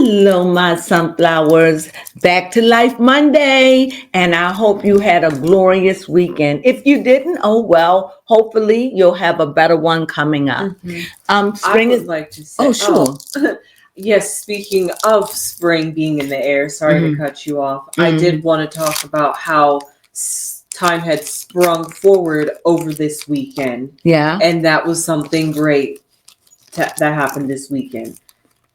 Hello, my sunflowers. Back to Life Monday. And I hope you had a glorious weekend. If you didn't, oh well, hopefully you'll have a better one coming up. Spring I would like to say. Oh, sure. Yes, speaking of spring being in the air, sorry to cut you off. I did want to talk about how time had sprung forward over this weekend. Yeah. And that was something great that happened this weekend.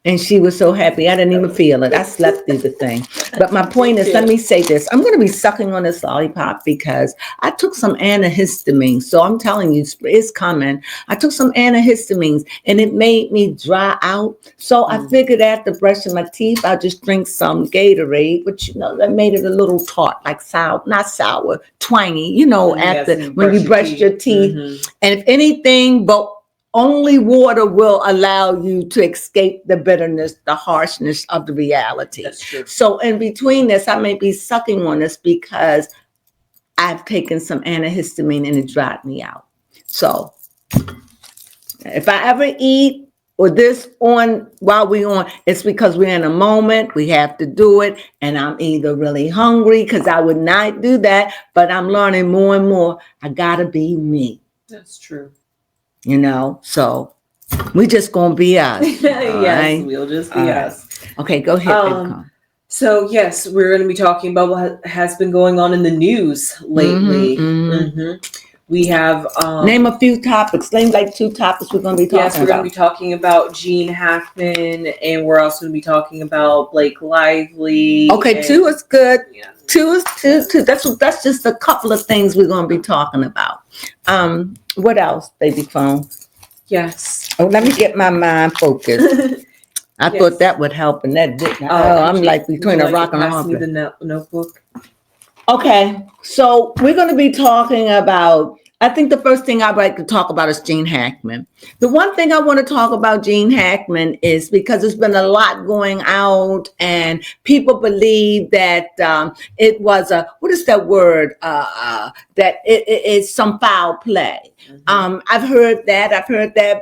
And she was so happy. I didn't even feel it. I slept through the thing. But my point is, let me say this. I'm going to be sucking on this lollipop because I took some antihistamines. So I'm telling you, it's coming. I took some antihistamines and it made me dry out. So I figured after brushing my teeth, I'll just drink some Gatorade, which, that made it a little tart, like sour, not sour, twangy, after when you brush your teeth. And if anything, but only water will allow you to escape the bitterness, the harshness of the reality. That's true. So in between this, I may be sucking on this because I've taken some antihistamine and it dried me out. So if I ever eat or this on while we're on, it's because we're in a moment. We have to do it. And I'm either really hungry because I would not do that, but I'm learning more and more. I got to be me. That's true. So we just gonna be us. Yes, right? We'll just be us. Okay, go ahead. So yes, we're going to be talking about what has been going on in the news lately. We have name a few topics. Name like 2 topics we're going to be talking about. Yes, we're going to be talking about Gene Hackman, and we're also going to be talking about Blake Lively. Okay, 2 is good. Yeah. 2 is two. That's just a couple of things we're going to be talking about. What else, baby phone? Yes. Oh, let me get my mind focused. I thought that would help, and that didn't. I'm like between a rock and a hard place. Pass me the notebook. Okay, so we're going to be talking about, I think the first thing I'd like to talk about is Gene Hackman. The one thing I want to talk about Gene Hackman is because there's been a lot going out and people believe that it was what is that word? That it is some foul play. I've heard that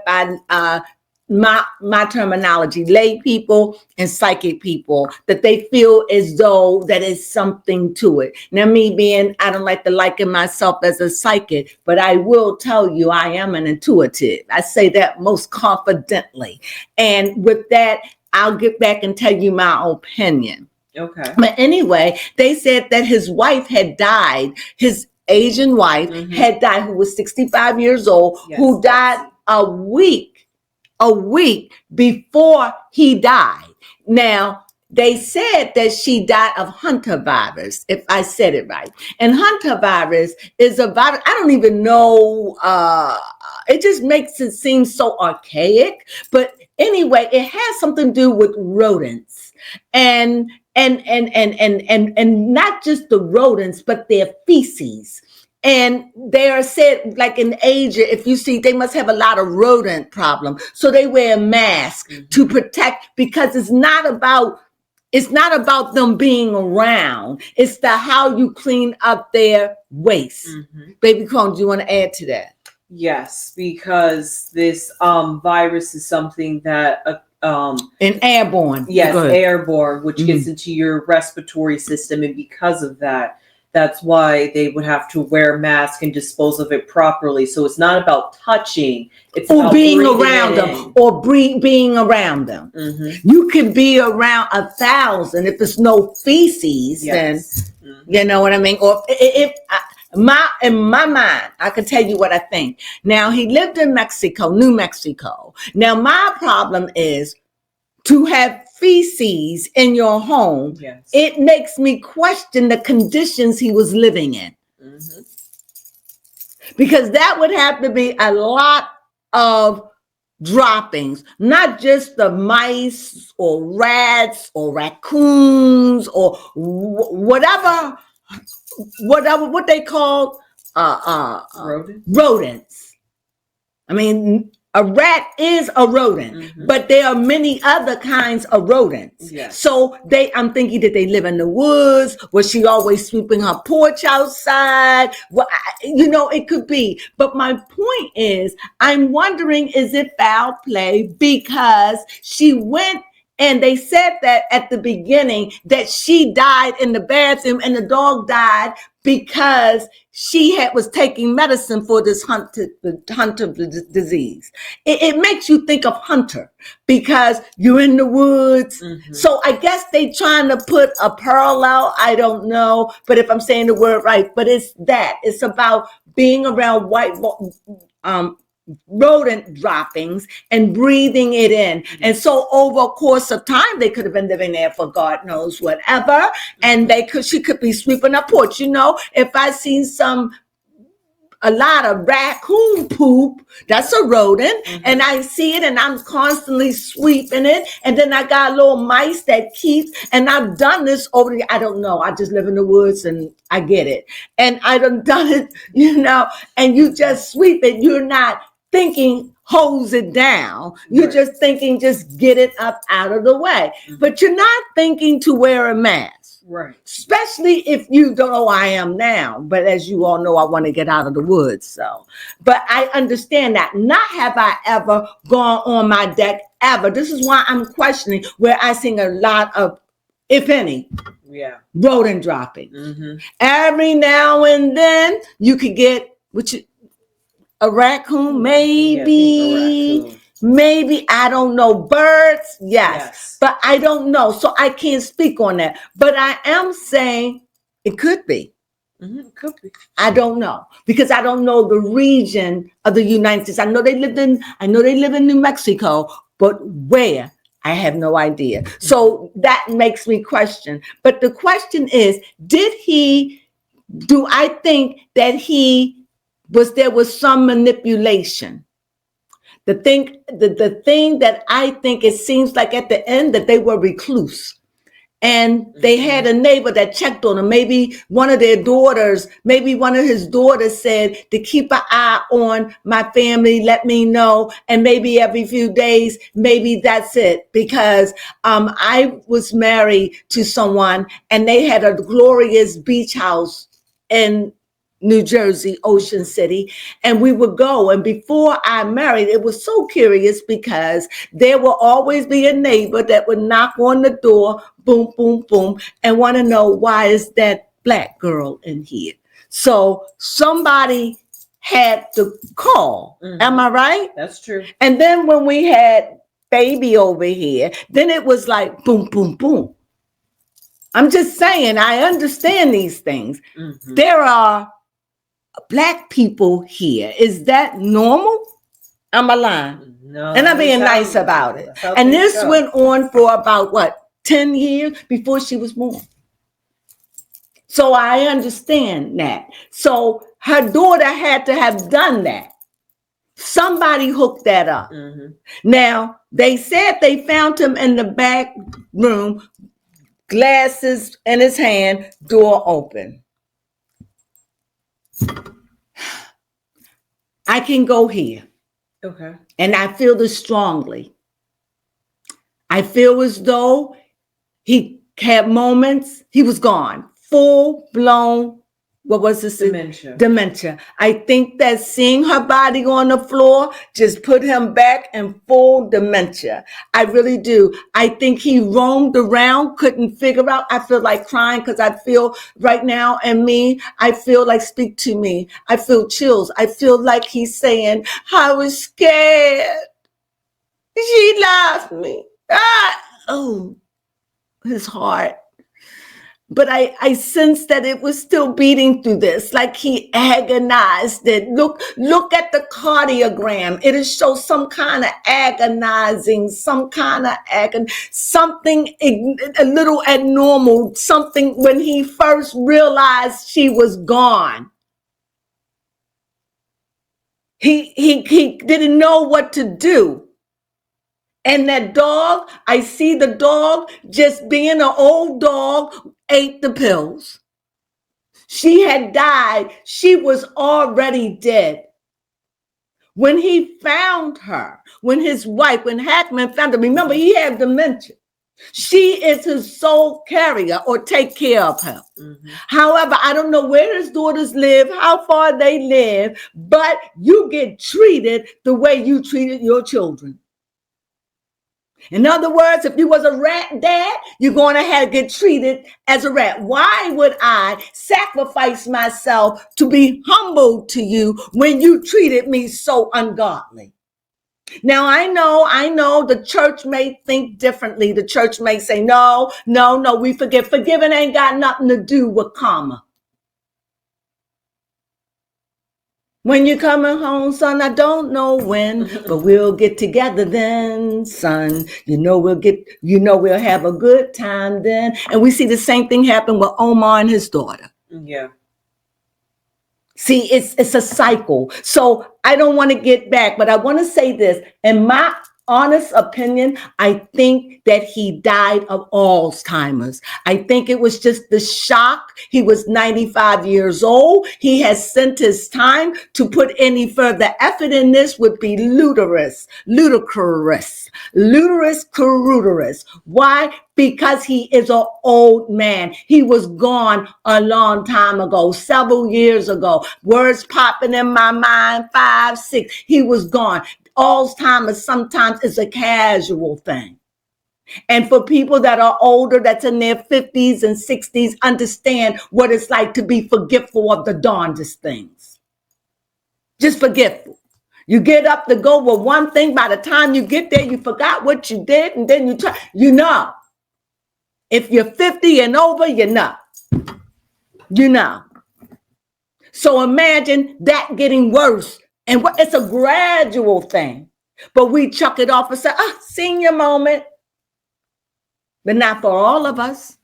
by my terminology, lay people and psychic people, that they feel as though that is something to it. Now, me being, I don't like to liken myself as a psychic, but I will tell you I am an intuitive. I say that most confidently. And with that, I'll get back and tell you my opinion. Okay. But anyway, they said that his wife had died. His Asian wife had died, who was 65 years old, who died a week before he died. Now, they said that she died of Hunter virus, if I said it right. And Hunter virus is a virus, I don't even know, it just makes it seem so archaic. But anyway, it has something to do with rodents. And not just the rodents, but their feces. And they are said, like in Asia, if you see, they must have a lot of rodent problem. So they wear a mask to protect, because it's not about them being around. It's how you clean up their waste. Baby Crone, do you want to add to that? Yes, because this virus is something that and airborne. Yes, airborne, which gets into your respiratory system, and because of that, that's why they would have to wear a mask and dispose of it properly. So it's not about touching; it's about being around them, or being around them. You can be around 1,000 if it's no feces. Then you know what I mean. Or if in my mind, I can tell you what I think. Now, he lived in Mexico, New Mexico. Now, my problem is to have feces in your home. It makes me question the conditions he was living in. Because that would have to be a lot of droppings, not just the mice or rats or raccoons or whatever what they call rodents. I mean, a rat is a rodent, but there are many other kinds of rodents. So I'm thinking that they live in the woods. Was she always sweeping her porch outside? Well, it could be. But my point is, I'm wondering, is it foul play because she went And they said that at the beginning that she died in the bathroom and the dog died because she was taking medicine for this hunter disease. It makes you think of Hunter because you're in the woods. Mm-hmm. So I guess they trying to put a parallel. I don't know, but if I'm saying the word right, but it's that. It's about being around rodent droppings and breathing it in. And so over a course of time, they could have been living there for God knows whatever. And she could be sweeping her porch. You know, if I seen a lot of raccoon poop, that's a rodent, and I see it and I'm constantly sweeping it. And then I got little mice that keep, and I've done this over I don't know. I just live in the woods and I get it. And I done it, you know, and you just sweep it. You're not thinking hose it down. You're just thinking just get it up out of the way. But you're not thinking to wear a mask. Right. Especially if you don't know I am now. But as you all know, I want to get out of the woods. So, but I understand that. Not have I ever gone on my deck ever. This is why I'm questioning where I seen a lot of, if any, rodent droppings. Every now and then you could get a raccoon, maybe. Maybe, I don't know, birds, yes, but I don't know, so I can't speak on that. But I am saying it could be. It could be. I don't know because I don't know the region of the United States. I know they live in New Mexico, but where? I have no idea. So that makes me question. But the question is, do I think that there was some manipulation? The thing that I think it seems like at the end that they were recluse and they had a neighbor that checked on them. Maybe one of his daughters said to keep an eye on my family, let me know. And maybe every few days, maybe that's it. Because I was married to someone and they had a glorious beach house in New Jersey, Ocean City, and we would go. And before I married, it was so curious because there will always be a neighbor that would knock on the door, boom, boom, boom, and want to know why is that black girl in here. So somebody had to call. Am I right? That's true. And then when we had baby over here, then it was like boom, boom, boom. I'm just saying, I understand these things. There are Black people here. Is that normal? I'm lying. No. And I'm being nice about it. And this went on for about 10 years before she was born. So I understand that. So her daughter had to have done that. Somebody hooked that up. Now, they said they found him in the back room, glasses in his hand, door open. I can go here. Okay. And I feel this strongly. I feel as though he had moments, he was gone. Full blown, what was this? Dementia. I think that seeing her body on the floor just put him back in full dementia. I really do. I think he roamed around, couldn't figure out. I feel like crying because I feel right now I feel like speak to me. I feel chills. I feel like he's saying, I was scared. She lost me. His heart. But I sensed that it was still beating through this, like he agonized it. Look at the cardiogram. It'll show some kind of agonizing, something a little abnormal, something when he first realized she was gone. He didn't know what to do. And that dog, I see the dog just being an old dog, ate the pills. She had died. She was already dead. When he found her, when Hackman found her, remember he had dementia. She is his sole carrier or take care of him. However, I don't know where his daughters live, how far they live, but you get treated the way you treated your children. In other words, if you was a rat dad, you're going to have to get treated as a rat. Why would I sacrifice myself to be humble to you when you treated me so ungodly? Now, I know the church may think differently. The church may say, no, we forgive. Forgiving ain't got nothing to do with karma. When you're coming home, son, I don't know when, but we'll get together then, son. We'll have a good time then. And we see the same thing happen with Omar and his daughter. Yeah. See, it's a cycle. So I don't want to get back, but I want to say this. In my honest opinion, I think that he died of Alzheimer's. I think it was just the shock. He was 95 years old. He has sent his time. To put any further effort in this would be ludicrous. Why? Because he is an old man. He was gone a long time ago, several years ago. Words popping in my mind, 5, 6. He was gone. Alzheimer's sometimes is a casual thing. And for people that are older, that's in their 50s and 60s, understand what it's like to be forgetful of the darndest things. Just forgetful. You get up to go with one thing. By the time you get there, you forgot what you did. And then you try, if you're 50 and over, So imagine that getting worse. And it's a gradual thing. But we chuck it off and say, senior moment. But not for all of us.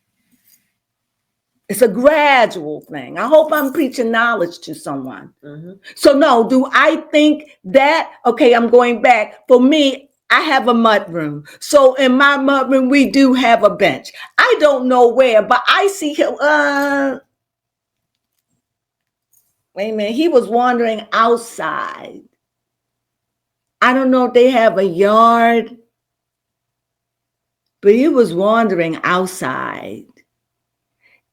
It's a gradual thing. I hope I'm preaching knowledge to someone. Mm-hmm. So no, do I think that, okay, I'm going back. For me, I have a mudroom. So in my mudroom, we do have a bench. I don't know where, but I see him. Wait a minute. He was wandering outside. I don't know if they have a yard, but he was wandering outside.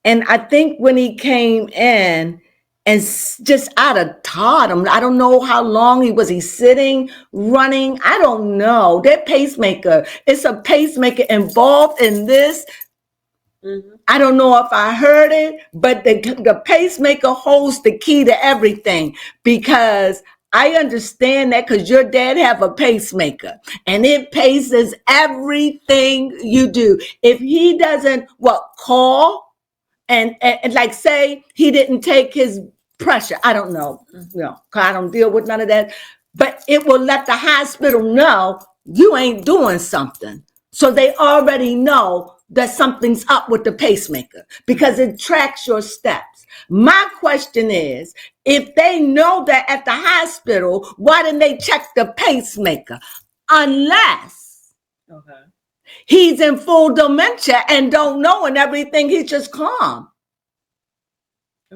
And I think when he came in and just out of Todd, I don't know how long he sitting, running. I don't know. That pacemaker, it's a pacemaker involved in this. Mm-hmm. I don't know if I heard it, but the pacemaker holds the key to everything, because I understand that because your dad have a pacemaker and it paces everything you do. If he doesn't call and like say he didn't take his pressure, I don't know, cause I don't deal with none of that, but it will let the hospital know you ain't doing something. So they already know that something's up with the pacemaker because it tracks your steps. My question is, if they know that at the hospital, why didn't they check the pacemaker? Unless he's in full dementia and don't know and everything, he's just calm.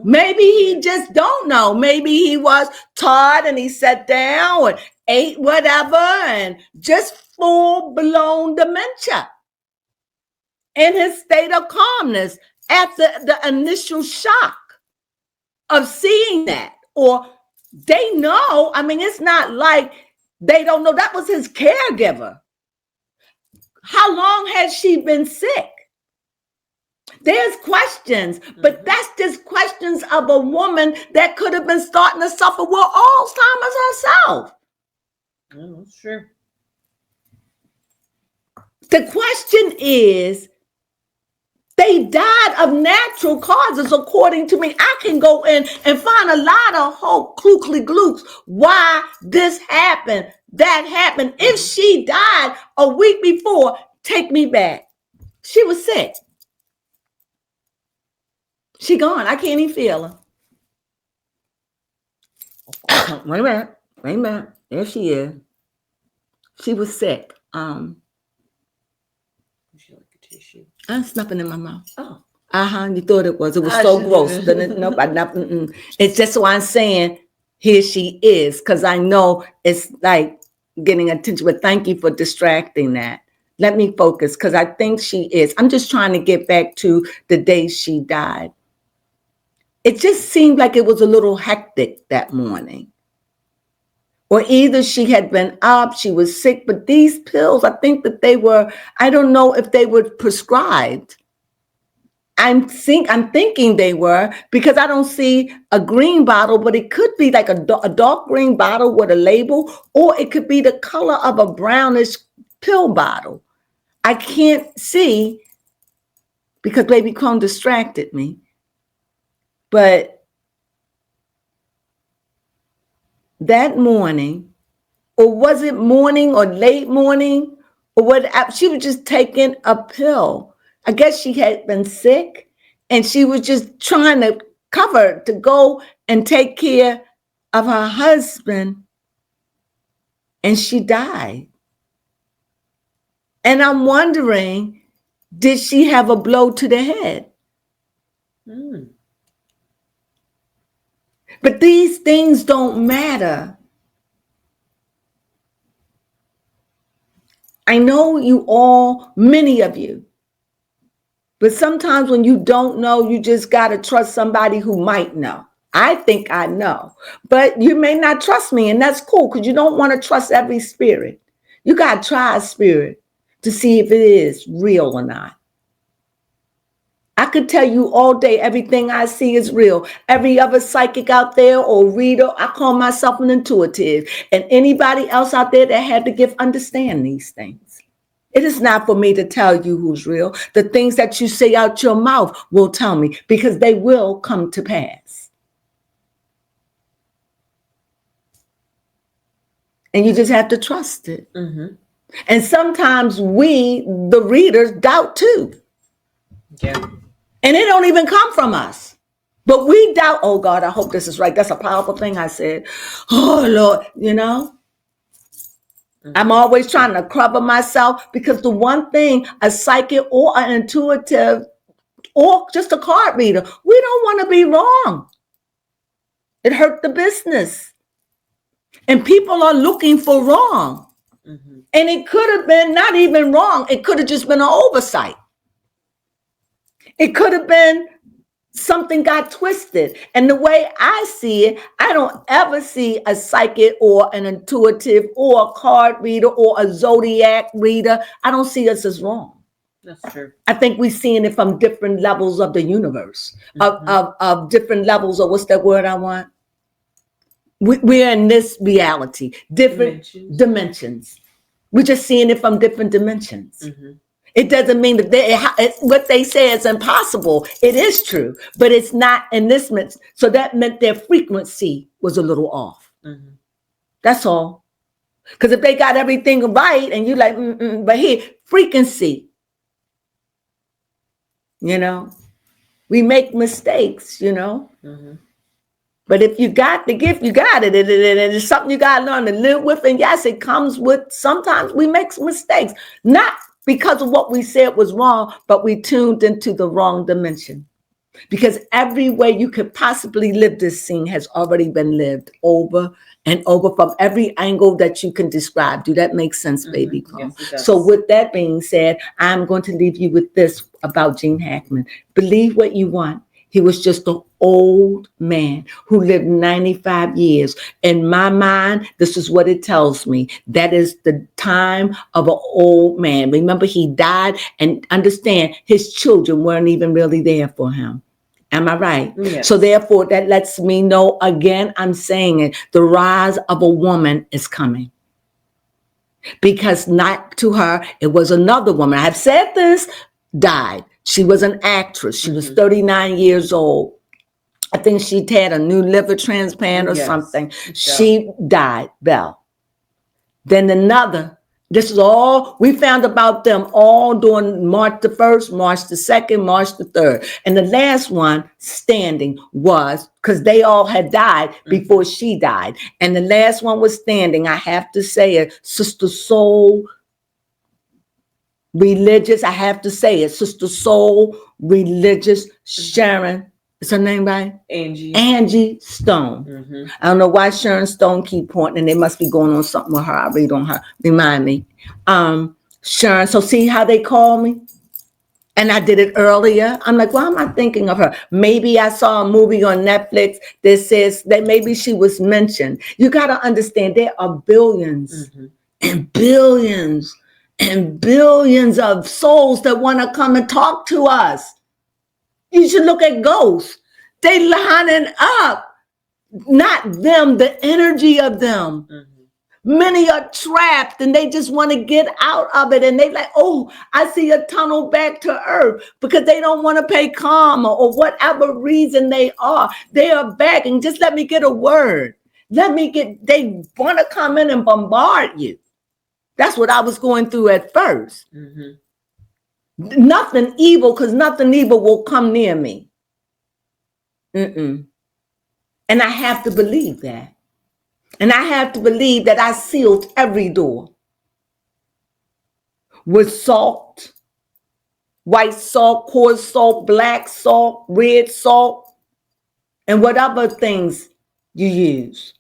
Maybe he just don't know. Maybe he was tired and he sat down and ate whatever and just full-blown dementia in his state of calmness after the initial shock of seeing that. Or they know, it's not like they don't know. That was his caregiver. How long has she been sick? There's questions, but that's just questions of a woman that could have been starting to suffer with Alzheimer's herself. Oh, that's true. The question is, they died of natural causes, according to me. I can go in and find a lot of hope, klookly glooks, why this happened, that happened. If she died a week before, take me back. She was sick. She gone. I can't even feel her. Wait a minute. There she is. She was sick. Would you like a tissue? There's nothing in my mouth. Oh. You thought it was. It was so gross. Nope. It's just why I'm saying here she is, because I know it's like getting attention. But thank you for distracting that. Let me focus, because I think she is. I'm just trying to get back to the day she died. It just seemed like it was a little hectic that morning. Or either she had been up, she was sick, but these pills, I think that they were, I don't know if they were prescribed. I'm thinking they were, because I don't see a green bottle, but it could be like a dark green bottle with a label, or it could be the color of a brownish pill bottle. I can't see because baby Crone distracted me. But that morning, or was it morning or late morning, or what? She was just taking a pill. I guess she had been sick and she was just trying to cover to go and take care of her husband, and she died. And I'm wondering, did she have a blow to the head? But these things don't matter. I know you all, many of you, but sometimes when you don't know, you just got to trust somebody who might know. I think I know, but you may not trust me, and that's cool, because you don't want to trust every spirit. You got to try a spirit to see if it is real or not. I could tell you all day everything I see is real. Every other psychic out there or reader, I call myself an intuitive. And anybody else out there that had the gift understand these things. It is not for me to tell you who's real. The things that you say out your mouth will tell me, because they will come to pass. And you just have to trust it. Mm-hmm. And sometimes we, the readers, doubt too. Yeah. And it don't even come from us. But we doubt, oh God, I hope this is right. That's a powerful thing I said. Oh Lord, you know. Mm-hmm. I'm always trying to cover myself, because the one thing a psychic or an intuitive or just a card reader, we don't want to be wrong. It hurt the business. And people are looking for wrong. Mm-hmm. And it could have been not even wrong. It could have just been an oversight. It could have been something got twisted. And the way I see it, I don't ever see a psychic or an intuitive or a card reader or a zodiac reader. I don't see us as wrong. That's true. I think we're seeing it from different levels of the universe, mm-hmm. of different levels of, what's that word I want? We're in this reality, different dimensions. We're just seeing it from different dimensions. Mm-hmm. It doesn't mean that what they say is impossible. It is true, but it's not in this. So that meant their frequency was a little off. Mm-hmm. That's all. Because if they got everything right and you like, but here, frequency. You know, we make mistakes, you know. Mm-hmm. But if you got the gift, you got it. And it's something you got to learn to live with. And yes, it comes with, sometimes we make mistakes. Not because of what we said was wrong, but we tuned into the wrong dimension. Because every way you could possibly live this scene has already been lived over and over from every angle that you can describe. Do that make sense, baby? Mm-hmm. Yes, so with that being said, I'm going to leave you with this about Gene Hackman. Believe what you want. He was just an old man who lived 95 years. In my mind, this is what it tells me. That is the time of an old man. Remember, he died, and understand his children weren't even really there for him. Am I right? Yes. So therefore, that lets me know, again, I'm saying it, the rise of a woman is coming. Because not to her, it was another woman. I've said this, died. She was an actress. She was 39 years old. I think she'd had a new liver transplant or something. She died, Belle. Then another, this is all, we found about them all during March the 1st, March the 2nd, March the 3rd. And the last one standing was, because they all had died before she died. And the last one was standing, I have to say it, Sister Soul Religious, I have to say it, Sister Soul Religious Sharon, is her name right? Angie Stone. Mm-hmm. I don't know why Sharon Stone keep pointing, and they must be going on something with her. I read on her. Remind me. Sharon, so see how they call me? And I did it earlier. I'm like, why am I thinking of her? Maybe I saw a movie on Netflix that says that maybe she was mentioned. You got to understand there are billions and billions and billions of souls that want to come and talk to us. You should look at ghosts. They lining up. Not them, the energy of them. Many are trapped and they just want to get out of it. And they like, oh, I see a tunnel back to earth because they don't want to pay karma or whatever reason they are. They are begging, just let me get a word. They want to come in and bombard you. That's what I was going through at first. Nothing evil, because nothing evil will come near me. And I have to believe that. And I have to believe that I sealed every door with salt, white salt, coarse salt, black salt, red salt, and whatever things you use.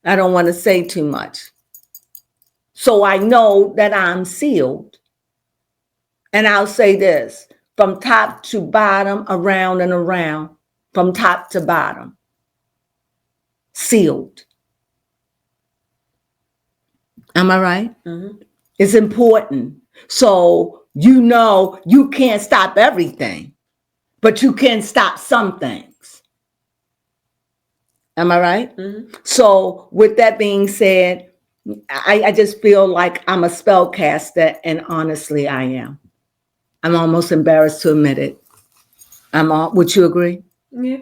I don't want to say too much. So I know that I'm sealed. And I'll say this, from top to bottom, around and around, from top to bottom, sealed. Am I right? It's important. So you know you can't stop everything, but you can stop some things. Am I right? So with that being said, I just feel like I'm a spellcaster, and honestly, I am. I'm almost embarrassed to admit it. Would you agree? Yeah.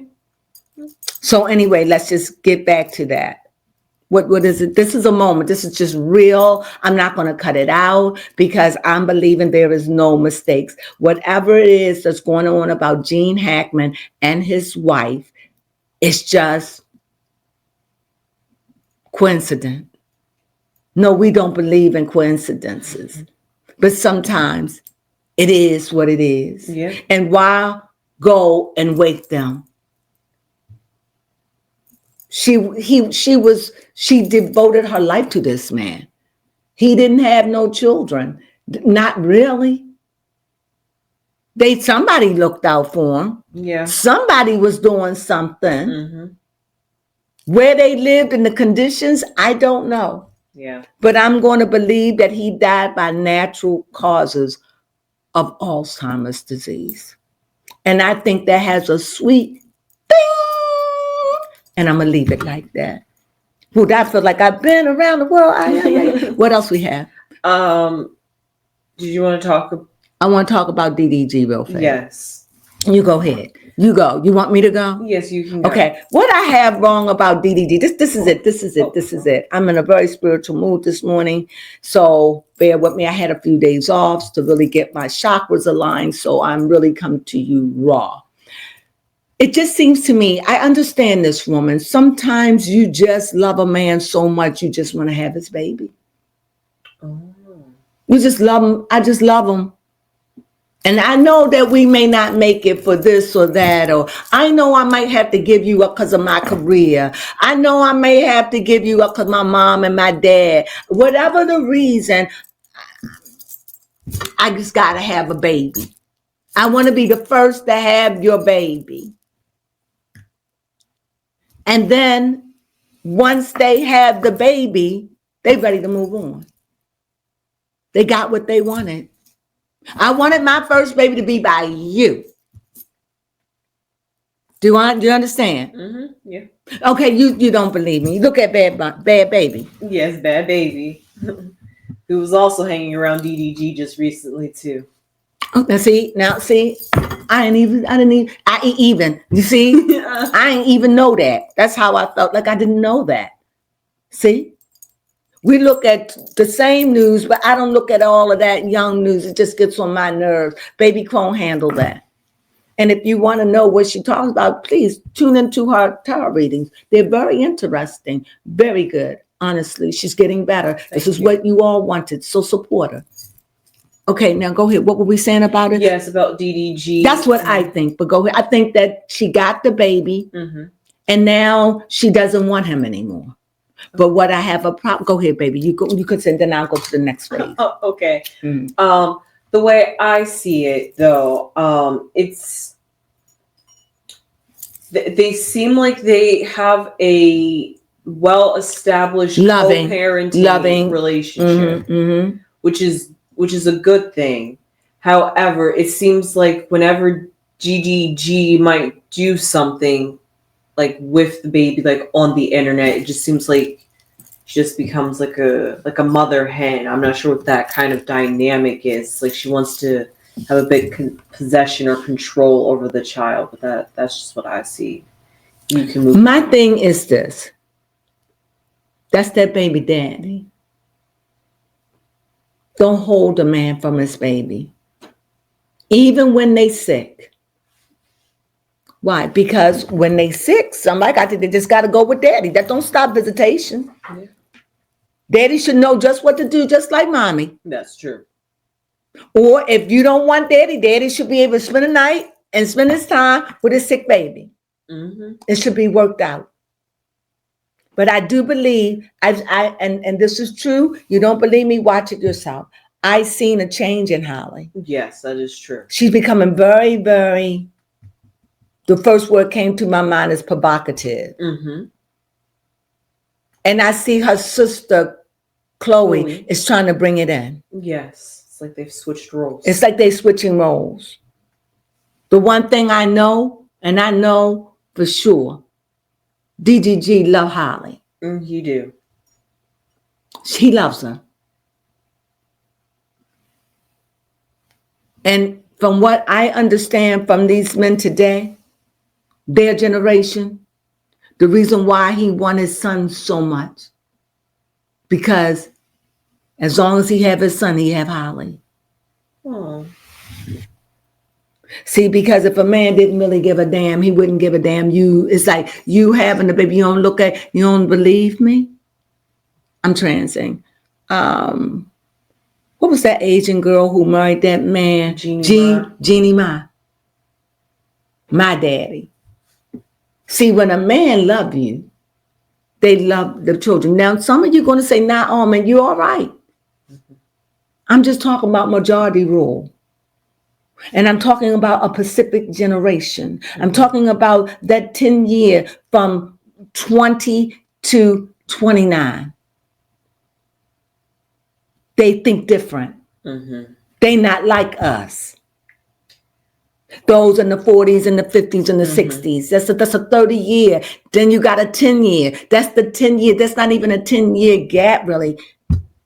So anyway, let's just get back to that. What is it? This is a moment. This is just real. I'm not going to cut it out because I'm believing there is no mistakes. Whatever it is that's going on about Gene Hackman and his wife, it's just coincidence. No, we don't believe in coincidences, but sometimes it is what it is. Yeah. And why go and wake them? She devoted her life to this man. He didn't have no children. Not really. Somebody looked out for him. Yeah. Somebody was doing something. Where they lived and the conditions, I don't know. Yeah. But I'm going to believe that he died by natural causes of Alzheimer's disease. And I think that has a sweet thing. And I'm going to leave it like that. Would I feel like I've been around the world? What else we have? Did you want to talk? I want to talk about DDG real fast. Yes. You go ahead. You go. You want me to go? Yes, you can go. Okay. What I have wrong about DDG, this is it. This is it. I'm in a very spiritual mood this morning. So bear with me. I had a few days off to really get my chakras aligned. So I'm really coming to you raw. It just seems to me, I understand this woman. Sometimes you just love a man so much, you just want to have his baby. Oh. You just love him. I just love him. And I know that we may not make it for this or that, or I know I might have to give you up because of my career. I know I may have to give you up because my mom and my dad, whatever the reason, I just got to have a baby. I want to be the first to have your baby. And then once they have the baby, they ready to move on. They got what they wanted. I wanted my first baby to be by you. Do you understand? Yeah. Okay, you don't believe me. Look at Bad Baby. Yes, Bad Baby. Who was also hanging around DDG just recently too. Oh, now see, I ain't even, you see, I ain't even know that. That's how I felt, like I didn't know that. See? We look at the same news, but I don't look at all of that young news. It just gets on my nerves. Baby Crone handled that. And if you want to know what she talks about, please tune into her tarot readings. They're very interesting, very good. Honestly, she's getting better. This is what you all wanted, so support her. Okay, now go ahead. What were we saying about it? Yes, about DDG. That's what I think. But go ahead. I think that she got the baby, and now she doesn't want him anymore. But what I have a problem. Go ahead, baby. You could say. Then I'll go to the next page. Oh, okay. The way I see it, though, it's they seem like they have a well-established Loving co-parenting relationship, which is a good thing. However, it seems like whenever GDG might do something like with the baby, like on the internet, it just seems like she just becomes like a mother hen. I'm not sure what that kind of dynamic is. Like she wants to have a bit possession or control over the child, but that's just what I see. You can move. My thing is this. That's that baby daddy. Don't hold a man from his baby. Even when they sick. Why? Because when they sick, they just got to go with daddy. That don't stop visitation. Yeah. Daddy should know just what to do, just like mommy. That's true. Or if you don't want daddy, daddy should be able to spend the night and spend his time with his sick baby. It should be worked out. But I do believe, and this is true. You don't believe me? Watch it yourself. I've seen a change in Halle. Yes, that is true. She's becoming very, very. The first word came to my mind is provocative. And I see her sister, Chloe, is trying to bring it in. Yes, it's like they've switched roles. It's like they're switching roles. The one thing I know, and I know for sure, DGG love Halle. You do. He loves her. And from what I understand from these men today, their generation, the reason why he won his son so much, because as long as he have his son, he have Halle. Oh. See, because if a man didn't really give a damn, he wouldn't give a damn. It's like you having the baby, you don't believe me? I'm transing. What was that Asian girl who married that man? Jeannie Ma. My daddy. See, when a man love you, they love the children. Now, some of you are going to say, nah, oh man, you're all right. I'm just talking about majority rule. And I'm talking about a Pacific generation. I'm talking about that 10 year from 20 to 29. They think different. They not like us. Those in the 40s and the 50s and the 60s. That's a 30 year. Then you got a 10 year. That's the 10 year. That's not even a 10-year gap really.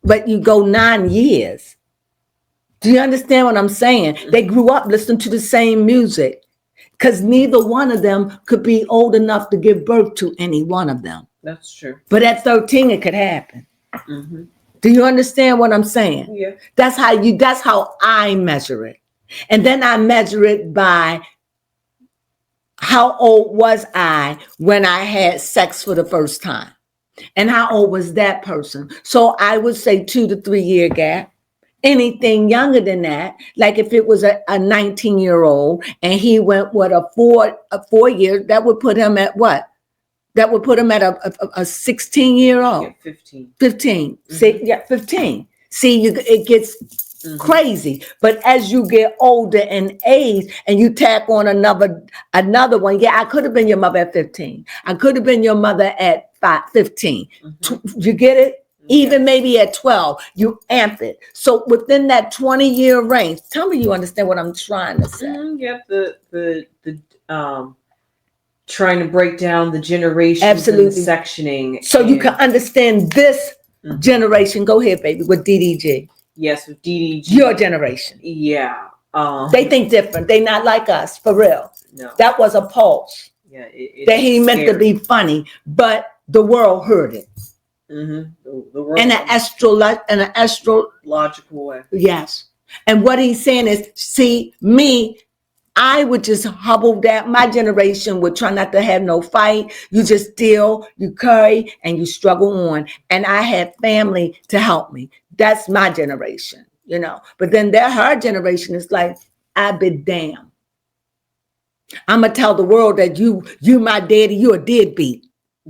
But you go 9 years. Do you understand what I'm saying? They grew up listening to the same music. Because neither one of them could be old enough to give birth to any one of them. That's true. But at 13 it could happen. Do you understand what I'm saying? Yeah. That's how I measure it. And then I measure it by how old was I when I had sex for the first time? And how old was that person? So I would say 2 to 3 year gap. Anything younger than that, like if it was a 19-year-old and he went with a 4 year, that would put him at what? That would put him at a 16-year-old. Yeah, 15. 15. See, yeah, 15. See, it gets crazy. But as you get older in age and you tack on another one, yeah, I could have been your mother at 15. I could have been your mother at 15. You get it? Even maybe at 12, you amp it. So within that 20-year range, tell me you understand what I'm trying to say. Yeah, the trying to break down the generations. Absolutely. And sectioning. So you can understand this generation. Go ahead, baby, with DDG. Yes, with DDG. Your generation. Yeah. They think different. They not like us, for real. No. That was a pulse. Yeah. That he meant to be funny, but the world heard it. The world in an astrological way. Yes. And what he's saying is, see, me, I would just hubble down. My generation would try not to have no fight. You just deal, you curry, and you struggle on. And I had family to help me. That's my generation, you know. But then her generation is like, I be damn. I'm gonna tell the world that you my daddy, you a deadbeat.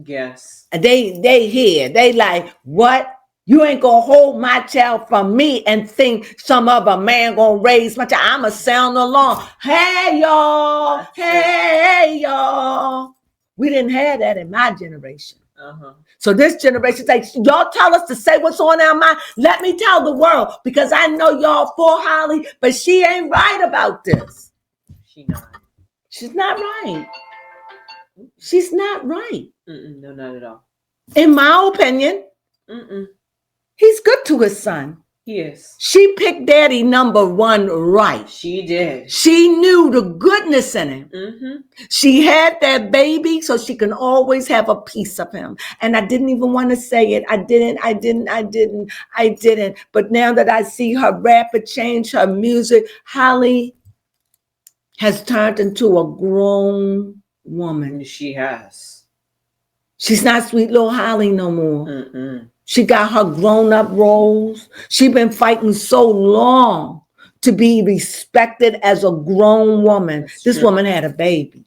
Yes. They hear, they like, what? You ain't gonna hold my child from me and think some other man gonna raise my child. I'ma sound along. Hey y'all, hey y'all. We didn't have that in my generation. So this generation like, y'all tell us to say what's on our mind. Let me tell the world, because I know y'all for Halle, but she ain't right about this. She's not right. She's not right. No, not at all. In my opinion, he's good to his son. He is. She picked daddy number one right. She did. She knew the goodness in him. She had that baby so she can always have a piece of him. And I didn't even want to say it. I didn't. But now that I see her rapid change, her music, Halle has turned into a grown woman. She has. She's not sweet little Halle no more. She got her grown-up roles. She's been fighting so long to be respected as a grown woman. This woman had a baby.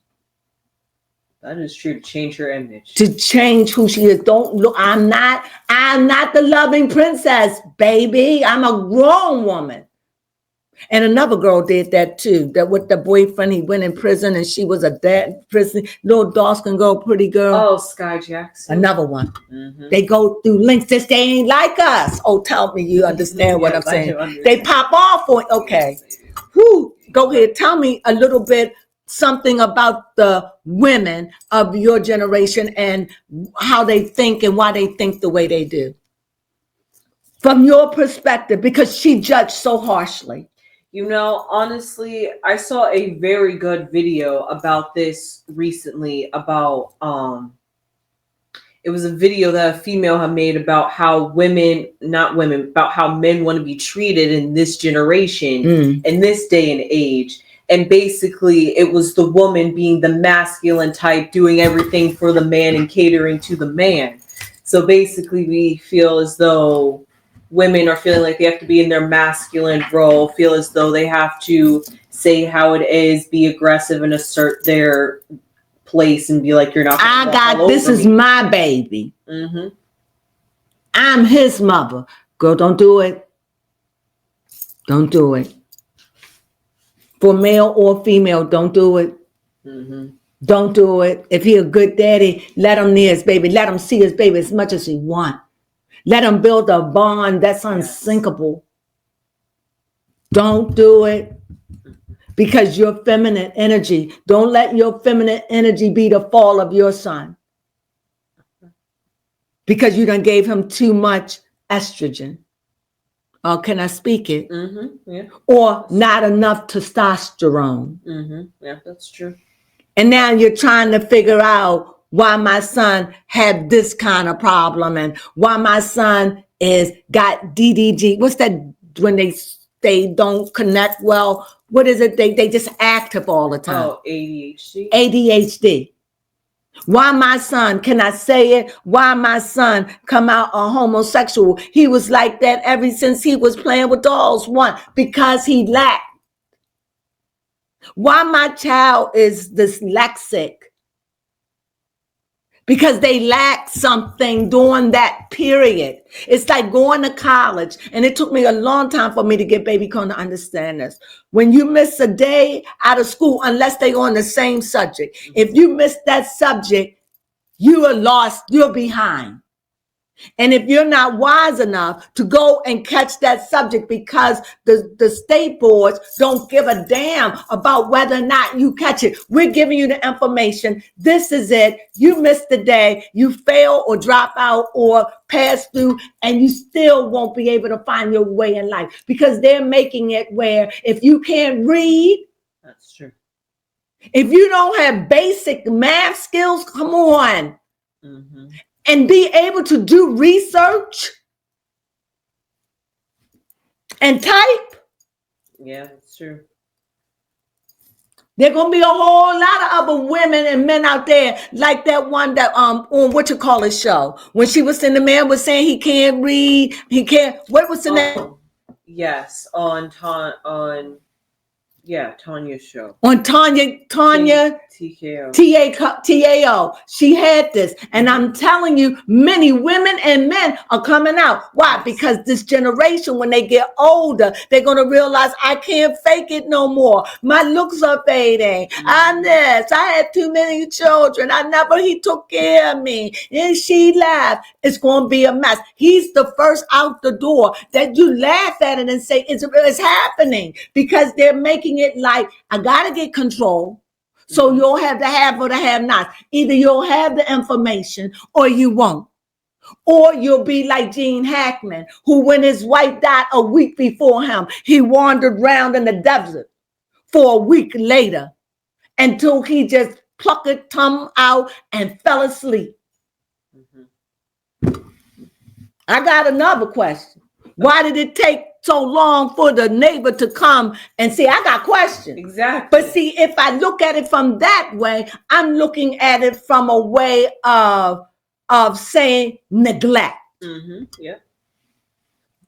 That is true. To change her image. To change who she is. Don't look. I'm not the loving princess, baby. I'm a grown woman. And another girl did that too. That with the boyfriend, he went in prison and she was a dad prison. Little dark-skinned girl, pretty girl. Oh, Sky Jackson. Another one. They go through links that they ain't like us. Oh, tell me you understand what I'm saying. They pop off on, okay. Go ahead. Tell me a little bit something about the women of your generation and how they think and why they think the way they do. From your perspective, because she judged so harshly. You know, honestly, I saw a very good video about this recently about, it was a video that a female had made about how about how men want to be treated in this generation, in this day and age. And basically it was the woman being the masculine type, doing everything for the man and catering to the man. So basically we feel as though women are feeling like they have to be in their masculine role, feel as though they have to say how it is, be aggressive and assert their place and be like, you're not. This is my baby. I'm his mother. Girl, don't do it. Don't do it. For male or female, don't do it. Don't do it. If he a good daddy, let him near his baby. Let him see his baby as much as he want. Let him build a bond that's unsinkable. Don't do it. Because your feminine energy, don't let your feminine energy be the fall of your son. Because you done gave him too much estrogen. Can I speak it? Yeah. Or not enough testosterone. Yeah, that's true. And now you're trying to figure out why my son had this kind of problem and why my son got DDG. What's that when they don't connect well? What is it? They just active all the time. Oh, ADHD. ADHD. Why my son, can I say it? Why my son come out a homosexual? He was like that ever since he was playing with dolls. One, because he lacked. Why my child is dyslexic? Because they lack something during that period. It's like going to college. And it took me a long time for me to get baby Crone to understand this. When you miss a day out of school, unless they on the same subject, if you miss that subject, you are lost, you're behind. And if you're not wise enough to go and catch that subject because the state boards don't give a damn about whether or not you catch it. We're giving you the information. This is it. You missed the day. You fail or drop out or pass through and you still won't be able to find your way in life because they're making it where if you can't read. That's true. If you don't have basic math skills, come on. And be able to do research and type. Yeah, that's true. There are gonna be a whole lot of other women and men out there like that one that on show when she was saying the man was saying he can't read, he can't. What was the name? Yes, on Yeah, Tanya's show. On Tanya TKO. TAO. She had this. And I'm telling you, many women and men are coming out. Why? Because this generation, when they get older, they're going to realize I can't fake it no more. My looks are fading. I'm this. I had too many children. He took care of me. And she laughed. It's going to be a mess. He's the first out the door that you laugh at it and say it's happening, because they're making it like, I got to get control. So you'll have the have or the have not. Either you'll have the information or you won't. Or you'll be like Gene Hackman, who, when his wife died a week before him, he wandered around in the desert for a week later until he just plucked his tongue out and fell asleep. I got another question. Why did it take so long for the neighbor to come and say, I got questions? Exactly. But see, if I look at it from that way, I'm looking at it from a way of saying neglect. Yeah.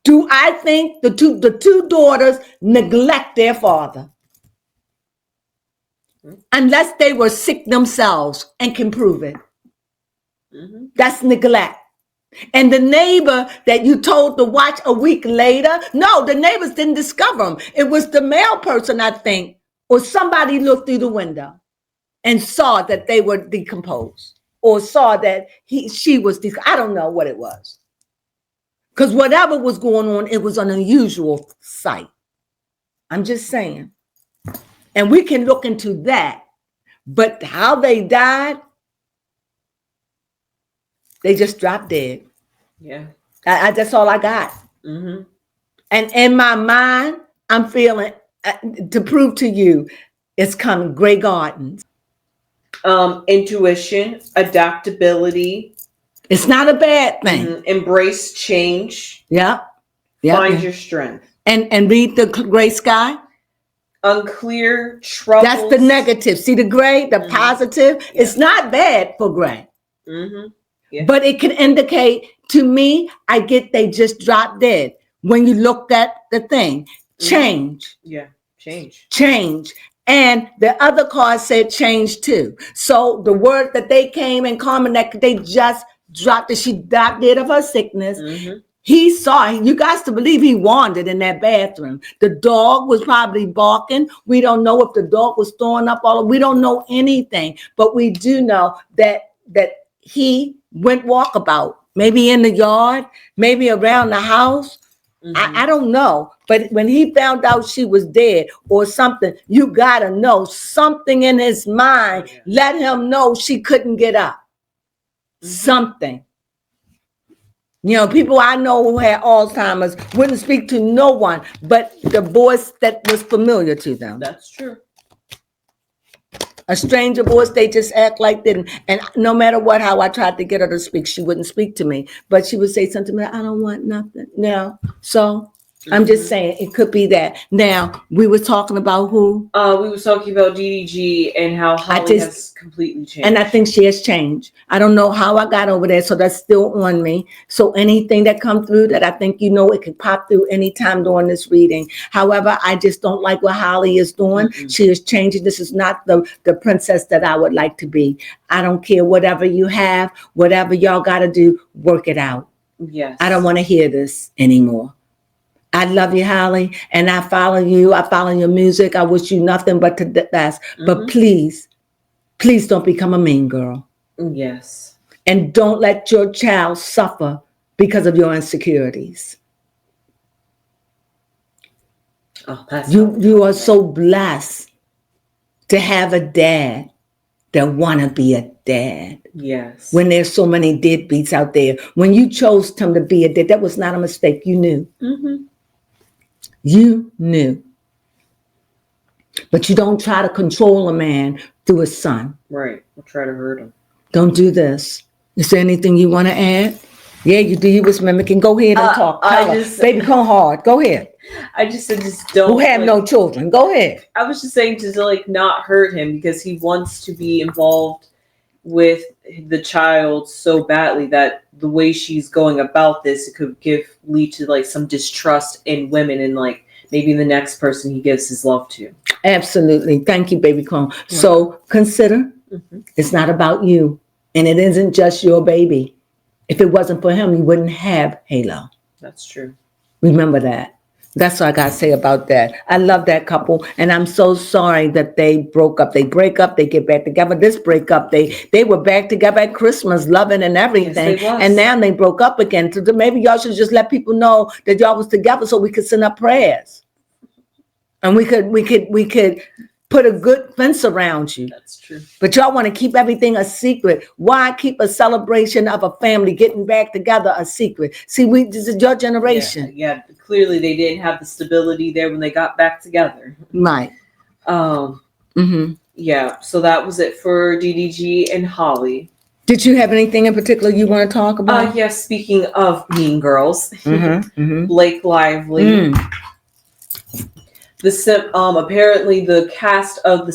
Do I think the two daughters neglect their father? Unless they were sick themselves and can prove it. That's neglect. And the neighbor that you told to watch a week later, no, the neighbors didn't discover him. It was the male person, I think, or somebody looked through the window and saw that they were decomposed, or saw that she was I don't know what it was. Because whatever was going on, it was an unusual sight. I'm just saying. And we can look into that. But how they died, they just dropped dead. Yeah. That's all I got. And in my mind, I'm feeling, to prove to you, it's coming. Grey Gardens. Intuition, adaptability. It's not a bad thing. Embrace change. Yep. Find your strength. And read the gray sky. Unclear troubles. That's the negative. See the gray, the positive. Yeah. It's not bad for gray. Yeah. But it can indicate to me, I get they just dropped dead. When you look at the thing, change. Yeah, change. Change. And the other card said change too. So the word that they came in common, that they just dropped it. She dropped dead of her sickness. He saw, you guys to believe he wandered in that bathroom. The dog was probably barking. We don't know if the dog was throwing up we don't know anything, but we do know that he went walkabout, maybe in the yard, maybe around the house. I don't know. But when he found out she was dead or something, you got to know something in his mind. Let him know she couldn't get up. Something. You know, people I know who had Alzheimer's wouldn't speak to no one but the voice that was familiar to them. That's true. A stranger voice, they just act like didn't. And no matter how I tried to get her to speak, she wouldn't speak to me. But she would say something like, I don't want nothing. No. So I'm just saying it could be that. Now, we were talking about who? We were talking about DDG and how Halle has completely changed. And I think she has changed. I don't know how I got over there, so that's still on me. So anything that comes through that I think it could pop through anytime during this reading. However, I just don't like what Halle is doing. She is changing. This is not the princess that I would like to be. I don't care whatever you have, whatever y'all got to do, work it out. Yes. I don't want to hear this anymore. I love you, Halle, and I follow you. I follow your music. I wish you nothing but the best. But please don't become a mean girl. Yes. And don't let your child suffer because of your insecurities. Oh, that's you are so blessed to have a dad that want to be a dad. Yes. When there's so many deadbeats out there. When you chose him to be a dad, that was not a mistake. You knew. You knew. But you don't try to control a man through his son. Right. I'll try to hurt him. Don't do this. Is there anything you want to add? Yeah, you do. You was mimicking. Go ahead and talk. Baby, come hard. Go ahead. I just said don't. Who have no children. Go ahead. I was just saying to not hurt him because he wants to be involved with the child so badly that the way she's going about this, it could lead to some distrust in women and maybe the next person he gives his love to. Absolutely. Thank you, baby Crone. So consider it's not about you, and it isn't just your baby. If it wasn't for him, you wouldn't have Halo. That's true. Remember that. That's what I got to say about that. I love that couple, and I'm so sorry that they broke up. They break up, they get back together. This breakup, they were back together at Christmas, loving and everything, Yes, they was. and now they broke up again. So maybe y'all should just let people know that y'all was together, so we could send up prayers, and we could put a good fence around you. That's true. But y'all want to keep everything a secret. Why keep a celebration of a family getting back together a secret? See, this is your generation. Yeah, clearly they didn't have the stability there when they got back together. Right. Yeah, so that was it for DDG and Halle. Did you have anything in particular you want to talk about? Yes, speaking of Mean Girls, Blake Lively. Apparently the cast of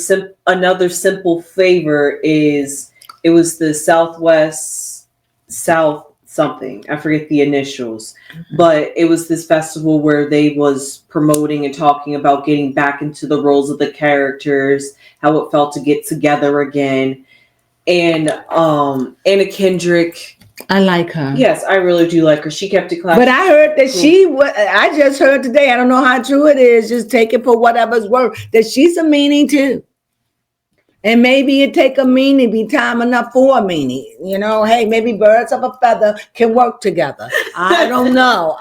Another Simple Favor it was the South something. I forget the initials, but it was this festival where they was promoting and talking about getting back into the roles of the characters, how it felt to get together again. And Anna Kendrick, I like her. yes, I really do like her. She kept it classy. But I heard that I just heard today, I don't know how true it is, just take it for whatever's worth, that she's a meanie too. And maybe it take a meanie be time enough for a meanie. You know, hey, maybe birds of a feather can work together. I don't know.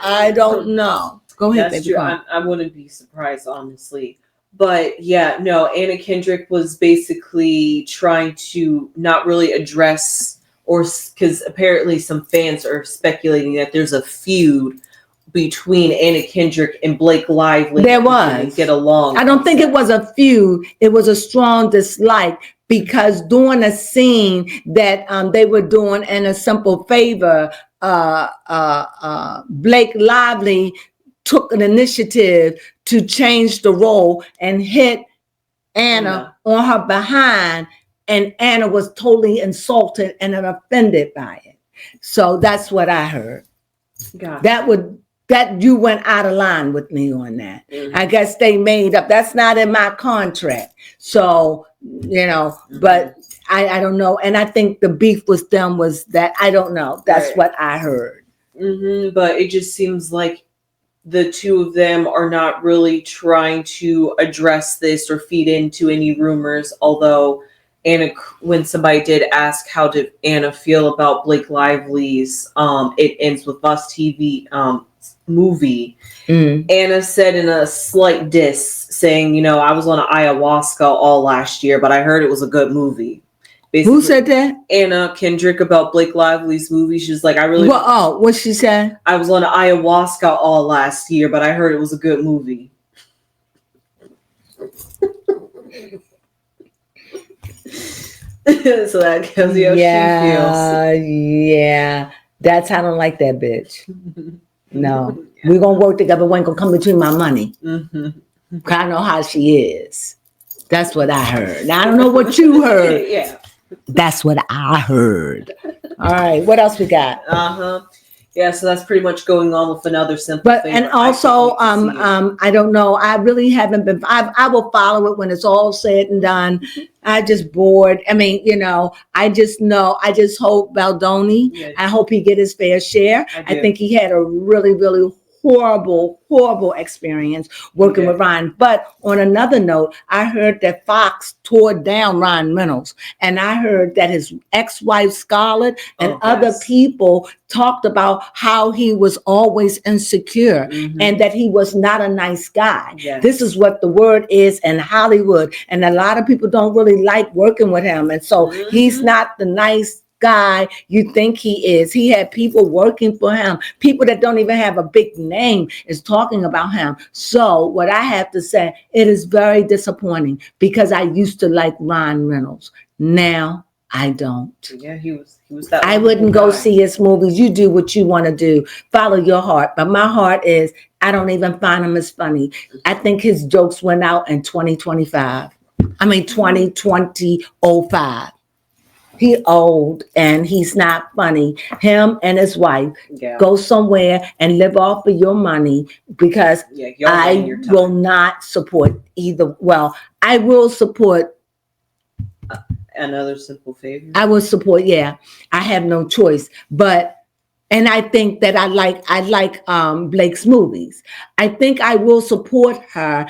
Go ahead, That's baby. true. I wouldn't be surprised, honestly. But yeah, no, Anna Kendrick was basically trying to not really address, or because apparently some fans are speculating that there's a feud between Anna Kendrick and Blake Lively. There was. Get along. I don't think it was a feud. It was a strong dislike, because during a scene that they were doing in A Simple Favor, Blake Lively took an initiative to change the role and hit Anna on her behind, and Anna was totally insulted and offended by it. So that's what I heard. That you went out of line with me on that. I guess they made up. That's not in my contract. So, but I don't know. And I think the beef with them was that, I don't know. That's what I heard. But it just seems like the two of them are not really trying to address this or feed into any rumors. Although Anna, when somebody did ask how did Anna feel about Blake Lively's It Ends With Us TV movie, Anna said in a slight diss, saying, I was on ayahuasca all last year, but I heard it was a good movie. Basically, who said that? Anna Kendrick, about Blake Lively's movie. She's like, what she said? I was on ayahuasca all last year, but I heard it was a good movie. So that tells you how she feels. Yeah. That's how I don't like that bitch. No. We're going to work together. We ain't going to come between my money. I know how she is. That's what I heard. Now, I don't know what you heard. Yeah. That's what I heard. All right. What else we got? Yeah, so that's pretty much going on with Another Simple Favor. And also, I don't know. I really haven't been. I will follow it when it's all said and done. I just bored. I mean, I just know. I just hope Baldoni. Yeah. I hope he get his fair share. I think he had a really, really horrible experience working with Ryan. But on another note, I heard that Fox tore down Ryan Reynolds, and I heard that his ex-wife Scarlett and other people talked about how he was always insecure and that he was not a nice guy. This is what the word is in Hollywood, and a lot of people don't really like working with him, and so he's not the nice guy you think he is. He had people working for him. People that don't even have a big name is talking about him. So what I have to say, it is very disappointing, because I used to like Ryan Reynolds. Now I don't. Yeah, he was that. I wouldn't go see his movies. You do what you want to do. Follow your heart. But my heart is, I don't even find him as funny. I think his jokes went out in 2025. I mean 2005. He old and he's not funny. Him and his wife go somewhere and live off of your money, because I will not support either. Well, I will support another simple favor. I will support. Yeah, I have no choice. And I think that I like Blake's movies. I think I will support her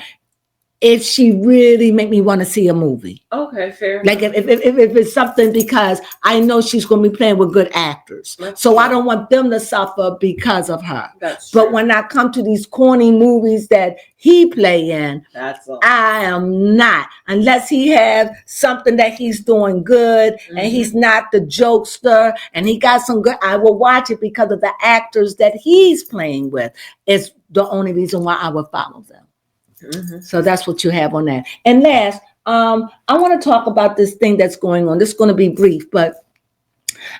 if she really make me want to see a movie. Okay, fair. Like if it's something, because I know she's going to be playing with good actors. So I don't want them to suffer because of her. That's true. But when I come to these corny movies that he play in, I am not. Unless he have something that he's doing good, and he's not the jokester and he got some good, I will watch it because of the actors that he's playing with. It's the only reason why I would follow them. So that's what you have on that. And last, I want to talk about this thing that's going on. This is going to be brief, but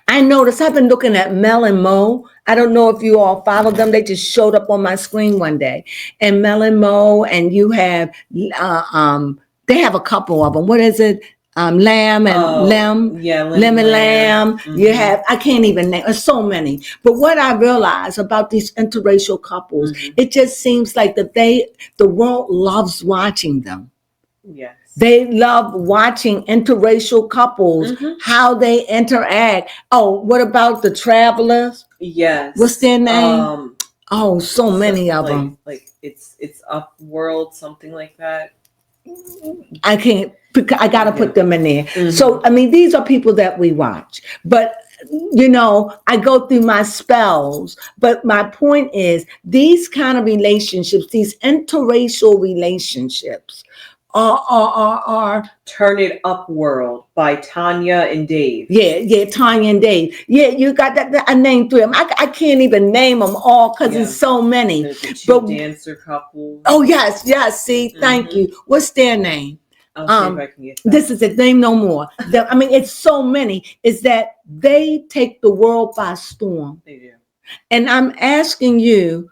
I noticed I've been looking at Mel and Mo. I don't know if you all follow them. They just showed up on my screen one day. And Mel and Mo, and you have, they have a couple of them. What is it? Lamb and Lem. Yeah, Lemon Lamb. You have, I can't even name, there's so many. But what I realize about these interracial couples, it just seems like that the world loves watching them. Yes. They love watching interracial couples, how they interact. Oh, what about the Travelers? Yes. What's their name? So many of them. Like it's Upworld, something like that. I got to put them in there. So, I mean, these are people that we watch. But, I go through my spells. But my point is, these kind of relationships, these interracial relationships are Turn It Up World by Tanya and Dave. Yeah, Tanya and Dave. Yeah, you got that. I named three of them. I can't even name them all because there's so many. There's the two dancer couple. Oh, yes. See, thank you. What's their name? I'll see if I can get that. This is it. Name no more. I mean, it's so many. Is that they take the world by storm. They do. And I'm asking you,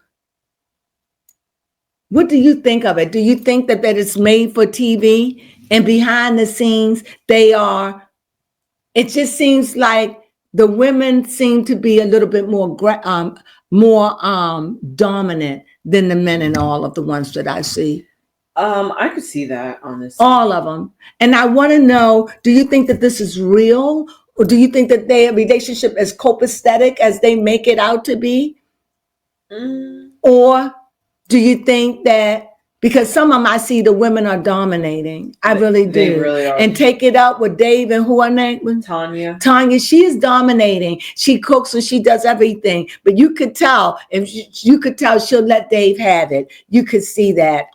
what do you think of it? Do you think that it's made for TV, and behind the scenes it just seems like the women seem to be a little bit more dominant than the men in all of the ones that I see. I could see that, honestly. All of them. And I want to know, do you think that this is real? Or do you think that their relationship is copacetic as they make it out to be? Or do you think that, because some of them I see the women are dominating. I really do. They really are. And take it up with Dave and who her name was? Tanya. She is dominating. She cooks and she does everything. But you could tell, she'll let Dave have it. You could see that.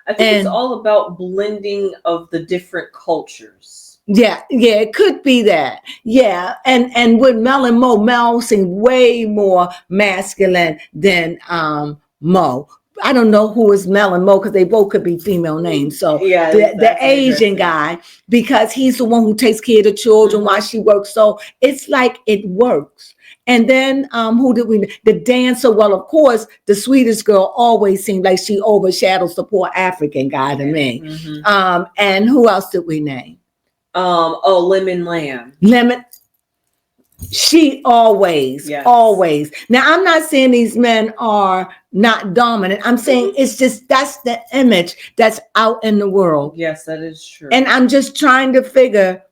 I think it's all about blending of the different cultures. Yeah, it could be that. Yeah, and with Mel and Mo, Mel seemed way more masculine than Mo. I don't know who is Mel and Mo because they both could be female names. So yeah, the Asian guy, because he's the one who takes care of the children while she works. So it's like it works. And then who did we? The dancer. Well, of course, the Swedish girl always seemed like she overshadows the poor African guy to me. And who else did we name? Lemon Lamb. Lemon. She always. Now, I'm not saying these men are not dominant. I'm saying it's just that's the image that's out in the world. Yes, that is true. And I'm just trying to figure,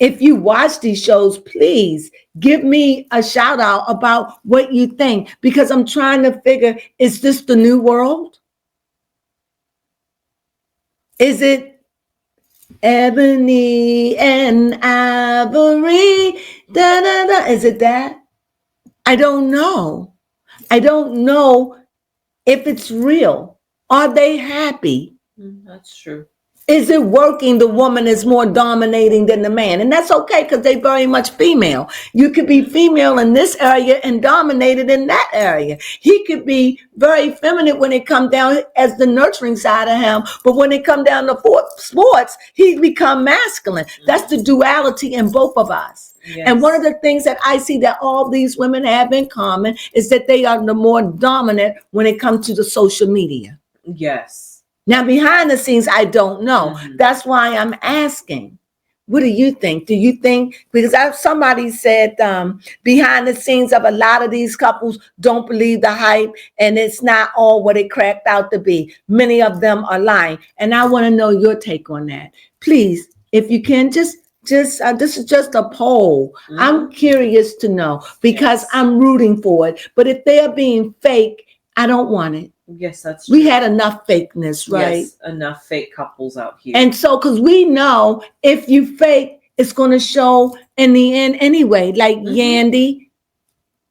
if you watch these shows, please give me a shout out about what you think, because I'm trying to figure, is this the new world? Is it ebony and ivory? Da, da, da. Is it that? I don't know. I don't know if it's real. Are they happy? That's true. Is it working? The woman is more dominating than the man. And that's okay because they're very much female. You could be female in this area and dominated in that area. He could be very feminine when it comes down as the nurturing side of him. But when it comes down to sports, he become masculine. That's the duality in both of us. Yes. And one of the things that I see that all these women have in common is that they are the more dominant when it comes to the social media. Yes. Now, behind the scenes, I don't know. That's why I'm asking. What do you think? Do you think, because somebody said behind the scenes of a lot of these couples don't believe the hype and it's not all what it cracked out to be. Many of them are lying. And I want to know your take on that. Please, if you can, just this is just a poll. I'm curious to know because I'm rooting for it. But if they are being fake, I don't want it. Yes, that's true. We had enough fakeness, right? Yes, enough fake couples out here. And so, because we know if you fake, it's going to show in the end anyway, like Yandy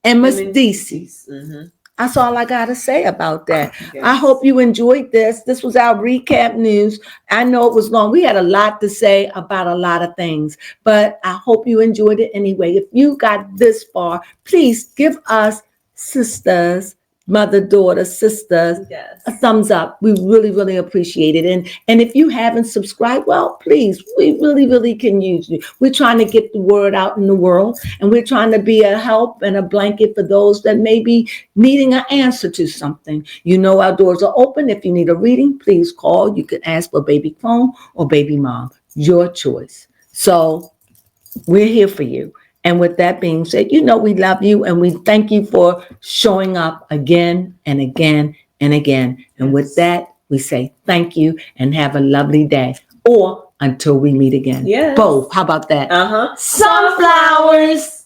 and Miss DC. That's all I got to say about that. Yes. I hope you enjoyed this. This was our recap news. I know it was long. We had a lot to say about a lot of things, but I hope you enjoyed it anyway. If you got this far, please give us sisters, mother, daughter, sisters, a thumbs up. We really, really appreciate it. And if you haven't subscribed, well, please, we really, really can use you. We're trying to get the word out in the world, and we're trying to be a help and a blanket for those that may be needing an answer to something. You know, our doors are open. If you need a reading, please call. You can ask for baby Crone or baby mom, your choice. So we're here for you. And with that being said, you know we love you and we thank you for showing up again and again and again. And with that, we say thank you and have a lovely day. Or until we meet again. Both. How about that? Sunflowers.